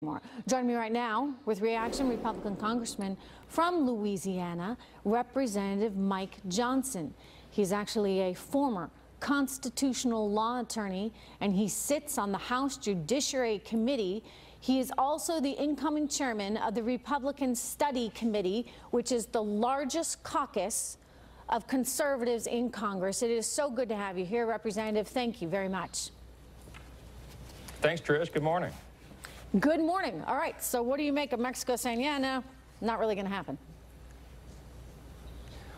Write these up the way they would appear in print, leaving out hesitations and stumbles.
More. Joining me right now with reaction, Republican Congressman from Louisiana, Representative Mike Johnson. He's actually a former constitutional law attorney, and he sits on the House Judiciary Committee. He is also the incoming chairman of the Republican Study Committee, which is the largest caucus of conservatives in Congress. It is so good to have you here, Representative. Thank you very much. Thanks, Trish. Good morning. Good morning. All right, so what do you make of Mexico saying, yeah, no, not really going to happen?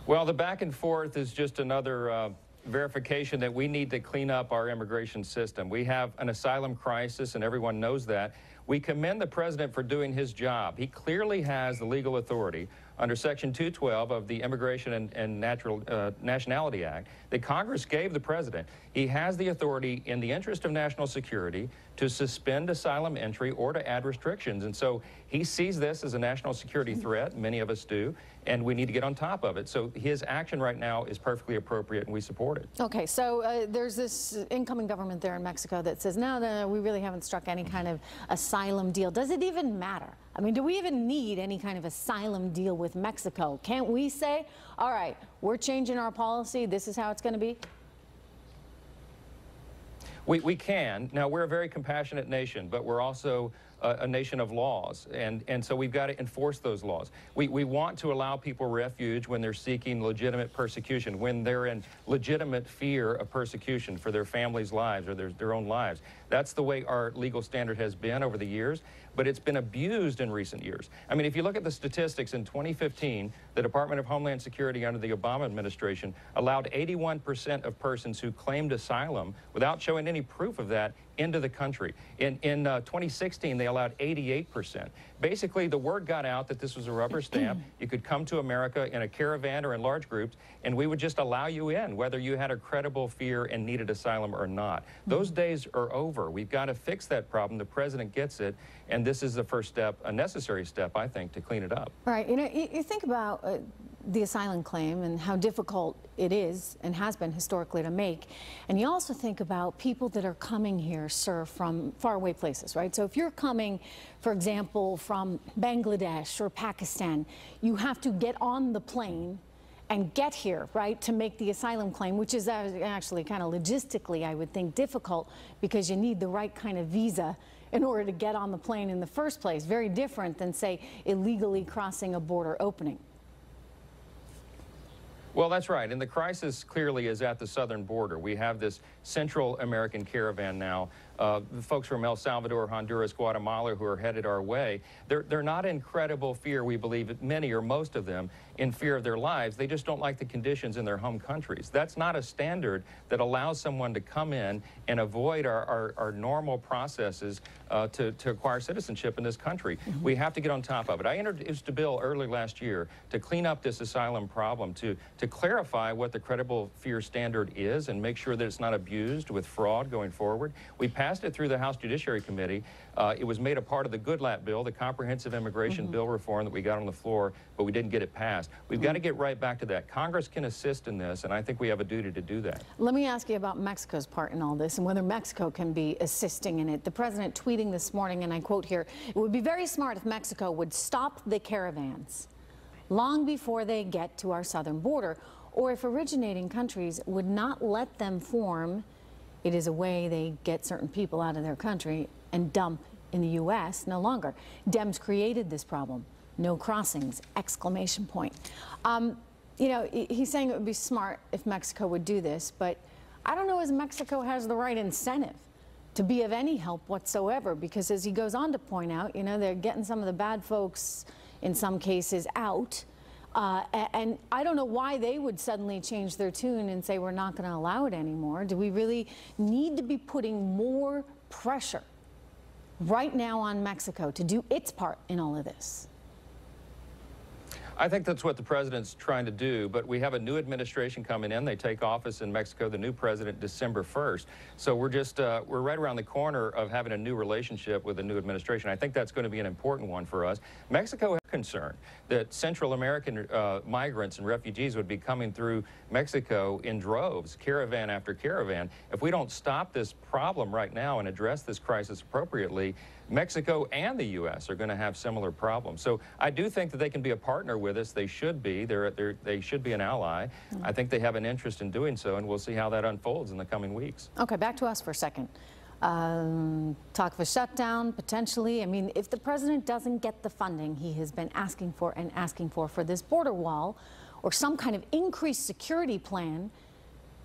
Well, the back and forth is just another verification that we need to clean up our immigration system. We have an asylum crisis, and everyone knows that. We commend the president for doing his job. He clearly has the legal authority under Section 212 of the Immigration and Nationality Act that Congress gave the president. He has the authority in the interest of national security to suspend asylum entry or to add restrictions. And so he sees this as a national security threat, many of us do, and we need to get on top of it. So his action right now is perfectly appropriate, and we support it. Okay, so there's this incoming government there in Mexico that says, no, we really haven't struck any kind of asylum deal. Does it even matter? I mean, do we even need any kind of asylum deal with Mexico? Can't we say, all right, we're changing our policy, this is how it's going to be? We can. Now, we're a very compassionate nation, but we're also a nation of laws, and so we've got to enforce those laws. We want to allow people refuge when they're seeking legitimate persecution, when they're in legitimate fear of persecution for their families' lives or their own lives. That's the way our legal standard has been over the years, but it's been abused in recent years. I mean, if you look at the statistics, in 2015, the Department of Homeland Security under the Obama administration allowed 81% of persons who claimed asylum without showing any proof of that into the country. In 2016, they allowed 88%. Basically, the word got out that this was a rubber stamp. You could come to America in a caravan or in large groups, and we would just allow you in, whether you had a credible fear and needed asylum or not. Those days are over. We've got to fix that problem. The president gets it, and this is the first step, a necessary step, I think, to clean it up. All right. You know, you think about the asylum claim and how difficult it is and has been historically to make. And you also think about people that are coming here, sir, from faraway places, right? So if you're coming, for example, from Bangladesh or Pakistan, you have to get on the plane and get here, right, to make the asylum claim, which is actually kind of logistically, I would think, difficult because you need the right kind of visa in order to get on the plane in the first place. Very different than, say, illegally crossing a border opening. Well, that's right, and the crisis clearly is at the southern border. We have this Central American caravan now. The folks from El Salvador, Honduras, Guatemala who are headed our way, they're not in credible fear, we believe, many or most of them, in fear of their lives. They just don't like the conditions in their home countries. That's not a standard that allows someone to come in and avoid our normal processes to acquire citizenship in this country. We have to get on top of it. I introduced a bill early last year to clean up this asylum problem, to clarify what the credible fear standard is and make sure that it's not abused with fraud going forward. We passed it through the House Judiciary Committee. It was made a part of the Goodlatte bill, the comprehensive immigration bill reform that we got on the floor, but we didn't get it passed. We've got to get right back to that. Congress can assist in this, and I think we have a duty to do that. Let me ask you about Mexico's part in all this and whether Mexico can be assisting in it. The president tweeting this morning, and I quote here, "It would be very smart if Mexico would stop the caravans long before they get to our southern border, or if originating countries would not let them form. It is a way they get certain people out of their country and dump in the U.S. no longer. Dems created this problem. No crossings, exclamation point." You know, he's saying it would be smart if Mexico would do this, but I don't know if Mexico has the right incentive to be of any help whatsoever, because as he goes on to point out, you know, they're getting some of the bad folks in some cases out. And I don't know why they would suddenly change their tune and say we're not going to allow it anymore. Do we really need to be putting more pressure right now on Mexico to do its part in all of this? I think that's what the president's trying to do, but we have a new administration coming in. They take office in Mexico, the new president, December 1st. So we're right around the corner of having a new relationship with the new administration. I think that's going to be an important one for us. Mexico has concern that Central American migrants and refugees would be coming through Mexico in droves, caravan after caravan. If we don't stop this problem right now and address this crisis appropriately, Mexico and the U.S. are going to have similar problems. So I do think that they can be a partner with us. They should be. They should be an ally. I think they have an interest in doing so, and we'll see how that unfolds in the coming weeks. Okay, back to us for a second. Talk of a shutdown, potentially. I mean, if the president doesn't get the funding he has been asking for this border wall or some kind of increased security plan,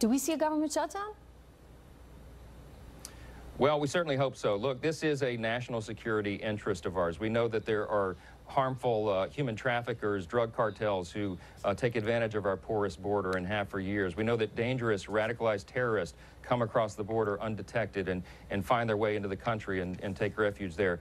do we see a government shutdown? Well, we certainly hope so. Look, this is a national security interest of ours. We know that there are harmful human traffickers, drug cartels who take advantage of our porous border and have for years. We know that dangerous, radicalized terrorists come across the border undetected and find their way into the country and take refuge there,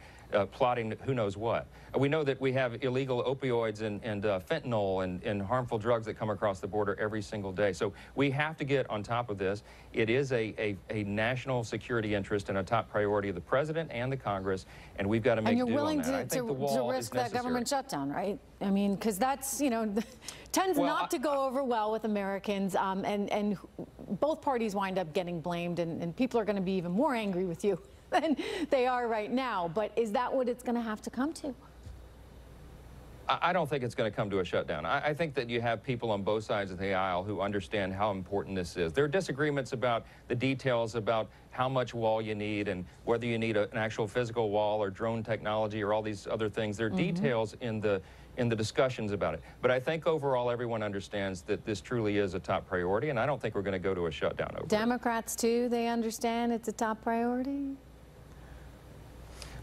plotting who knows what. We know that we have illegal opioids and fentanyl and harmful drugs that come across the border every single day. So we have to get on top of this. It is a national security interest and a top priority of the president and the Congress, and we've got to make do on that. And you're willing to risk that government shutdown, right? I mean, because that's, you know, tends not to go over well with Americans, and both parties wind up getting blamed, and people are going to be even more angry with you than they are right now. But is that what it's going to have to come to? I don't think it's going to come to a shutdown. I think that you have people on both sides of the aisle who understand how important this is. There are disagreements about the details about how much wall you need and whether you need an actual physical wall or drone technology or all these other things. There are details in the discussions about it. But I think overall everyone understands that this truly is a top priority, and I don't think we're going to go to a shutdown over it. Democrats too, they understand it's a top priority?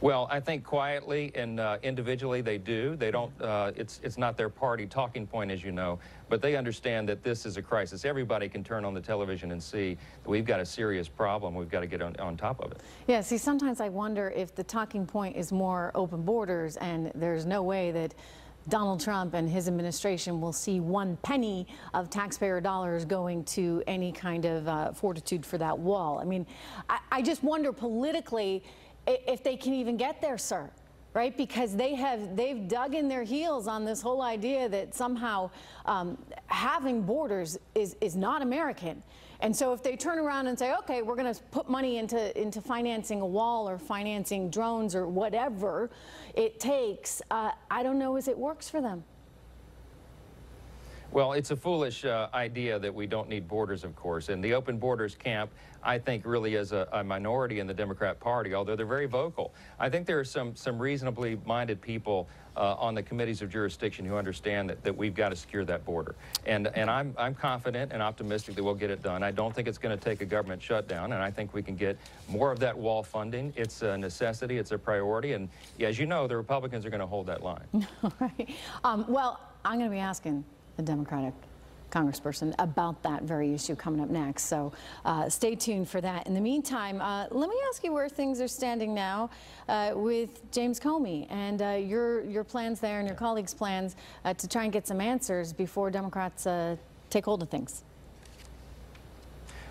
Well, I think quietly and individually they do. They don't, it's not their party talking point, as you know, but they understand that this is a crisis. Everybody can turn on the television and see that we've got a serious problem. We've got to get on top of it. Yeah, see, sometimes I wonder if the talking point is more open borders, and there's no way that Donald Trump and his administration will see one penny of taxpayer dollars going to any kind of fortitude for that wall. I mean, I just wonder politically if they can even get there, sir, right? Because they've dug in their heels on this whole idea that somehow having borders is not American. And so if they turn around and say, okay, we're going to put money into financing a wall or financing drones or whatever it takes, I don't know if it works for them. Well, it's a foolish idea that we don't need borders, of course. And the open borders camp, I think, really is a minority in the Democrat Party, although they're very vocal. I think there are some reasonably minded people on the committees of jurisdiction who understand that we've got to secure that border. And I'm confident and optimistic that we'll get it done. I don't think it's going to take a government shutdown, and I think we can get more of that wall funding. It's a necessity. It's a priority. And as you know, the Republicans are going to hold that line. All right. Well, I'm going to be asking the Democratic congressperson about that very issue coming up next. So stay tuned for that. In the meantime, let me ask you where things are standing now with James Comey and your plans there and your colleagues' plans to try and get some answers before Democrats take hold of things.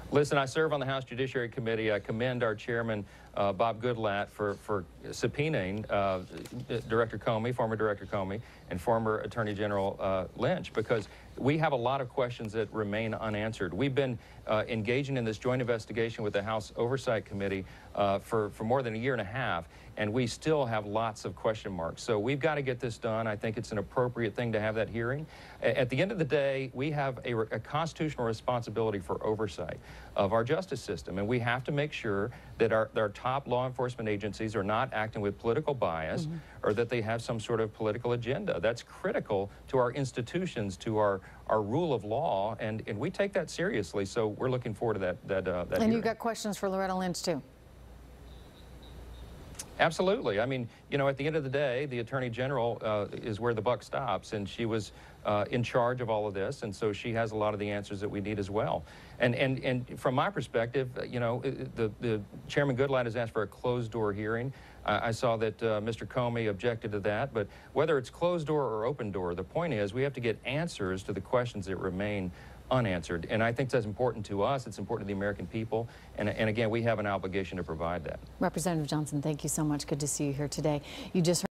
Listen, I serve on the House Judiciary Committee. I commend our chairman, Bob Goodlatte, for subpoenaing Director Comey, former Director Comey, and former Attorney General Lynch, because we have a lot of questions that remain unanswered. We've been engaging in this joint investigation with the House Oversight Committee for more than a year and a half, and we still have lots of question marks. So we've got to get this done. I think it's an appropriate thing to have that hearing. At the end of the day, we have a constitutional responsibility for oversight of our justice system, and we have to make sure that our top law enforcement agencies are not acting with political bias or that they have some sort of political agenda. That's critical to our institutions, to our rule of law, and we take that seriously. So we're looking forward to that And hearing. you've got questions for Loretta Lynch, too. Absolutely. I mean, you know, at the end of the day, the Attorney General is where the buck stops, and she was in charge of all of this, and so she has a lot of the answers that we need as well. And from my perspective, you know, the Chairman Goodlatte has asked for a closed-door hearing. I saw that Mr. Comey objected to that, but whether it's closed door or open door, the point is we have to get answers to the questions that remain unanswered. And I think that's important to us. It's important to the American people. And again, we have an obligation to provide that. Representative Johnson, thank you so much. Good to see you here today. You just heard